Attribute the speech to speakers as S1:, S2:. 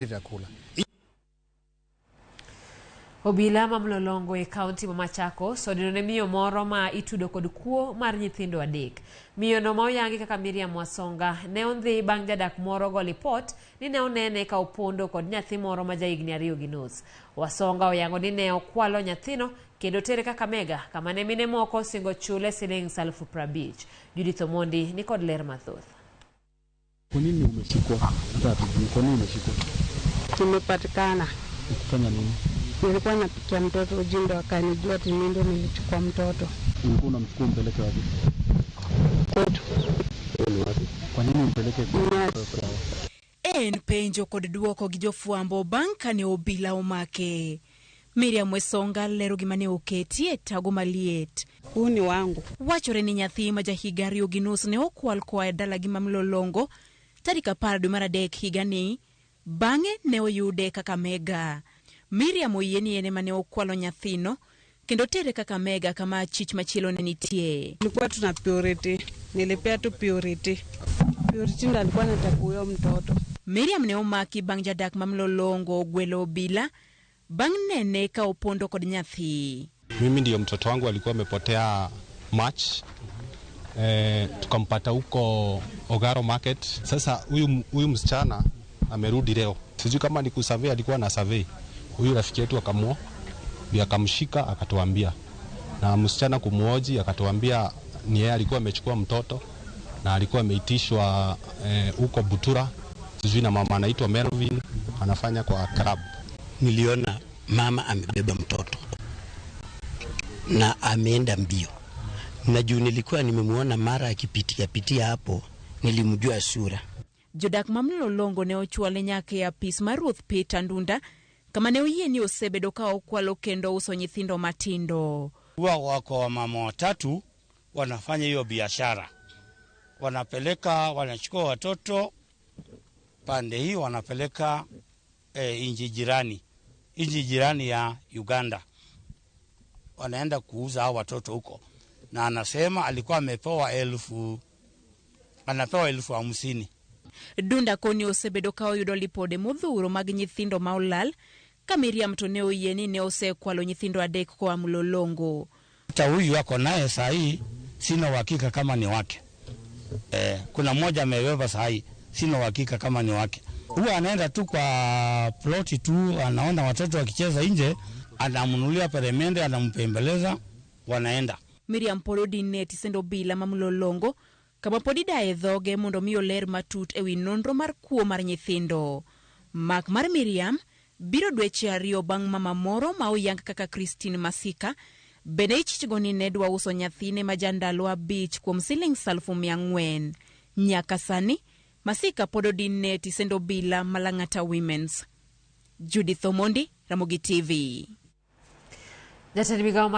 S1: vyakula.
S2: Obila ma Mlolongo e kaunti ma Machakos odinone miyo moro ma itudo kod kuo mar nyithindo adek. Miyo no ma oyangi kaka Miriam Wasonga ne ondhi bang' jadak moro go lipot ni ne onene ka opondo kod nyathi moro ma jahigni 2.5. Wasonga oyango ni ne okwalo nyathino kendo tere Kakamega kama ne mine moko singo chule Sh50,000. Judith Omondi ni kod ler mathoth.
S3: Kwa nini umeshikwa? Kwa nini umeshikwa?
S4: Tumepatikana.
S3: Kufanya nini?
S4: Nilikuwa napikia mtoto ujindo akanijua ati mimi ndo nilichukua mtoto.
S3: Ulikuwa unamchukua mpeleke wapi?
S4: Kwetu.
S3: Kwa nini mpeleke kwetu?
S5: En penjo kod duoko gi jofwambo bang' kane obila omake. Miriam Wasonga lero gima ne oketie tago maliet.
S4: Huu ni wangu.
S5: Wachore ni nyathi ma jahiga 2.5 ne okwal koa e dala gi ma Mlolongo tarik 10 dwe mar adek higa ni, bang'e ne oyude Kakamega. Miriam oyie ni ene mane okwalo nyathino kendo tere Kakamega kama achich machielo ne nitie.
S4: Nilikuwa tuna purity. Nilipea tu purity. Purity ndo alikuwa anataka huyo mtoto.
S5: Miriam ne omaki bang' jadak ma Mlolongo gwelo obila bang' nene ka opondo kod nyathi.
S6: Mimi ndio mtoto wangu alikuwa amepotea March. Tukampata huko Ogaro Market. Sasa huyu msichana amerudi leo. Sijui kama ni kusurvey, alikuwa na survey. Huyu rafiki yetu akamshika akatuambia. Na msichana kumuoji akatuambia ni yeye alikuwa amechukua mtoto na alikuwa ameitishwa huko Butura. Sijui na mama anaitwa Melvin, anafanya kwa club.
S7: Niliona mama amebeba mtoto na ameenda mbio. Na juu nilikuwa nimemuona mara akipitia hapo, nilimjua sura.
S5: Jodak ma Mlolongo ne ochwale nyake ya pis mar Ruth Peter Ndunda kama ne oyie ni osebedo ka okwalo kendo uso nyithindo matindo.
S8: Wako wa mama watatu wanafanya hiyo biashara. Wanachukua watoto pande hii wanapeleka nchi jirani ya Uganda. Wanaenda kuuza hao watoto huko. Na anasema alikuwa amepewa 50,000.
S5: Dunda koni osebedo ka oyudo lipode modhuro mag nyithindo ma olal ka Miriam to ne oyie ni ne osekwalo nyithindo adek koa Mlolongo.
S8: Hata huyu wako naye saa hii sina uhakika kama ni wake. Kuna mmoja amebeba saa hii, sina uhakika kama ni wake. Huwa anaenda tu kwa ploti tu, anaona watoto wakicheza nje, anamnunulia peremende, anampembeleza, wanaenda.
S5: Miriam Polodi neti sendo bila ma Mlolongo kama podida e dhoge mondo miyo ler matut ewi nonro mar kuo mar nyithindo. Mak mar Miriam biro dweche 2 bang' mama moro ma oyang kaka Christine Masika bende ichichgo ni nedwa uso nyathine ma jandalo 5 kuom Sh400,000. Nyaka sani Masika pododi neti sendo bila Malang'ata Women's. Judith Omondi, Ramogi TV.
S2: Jatend Migago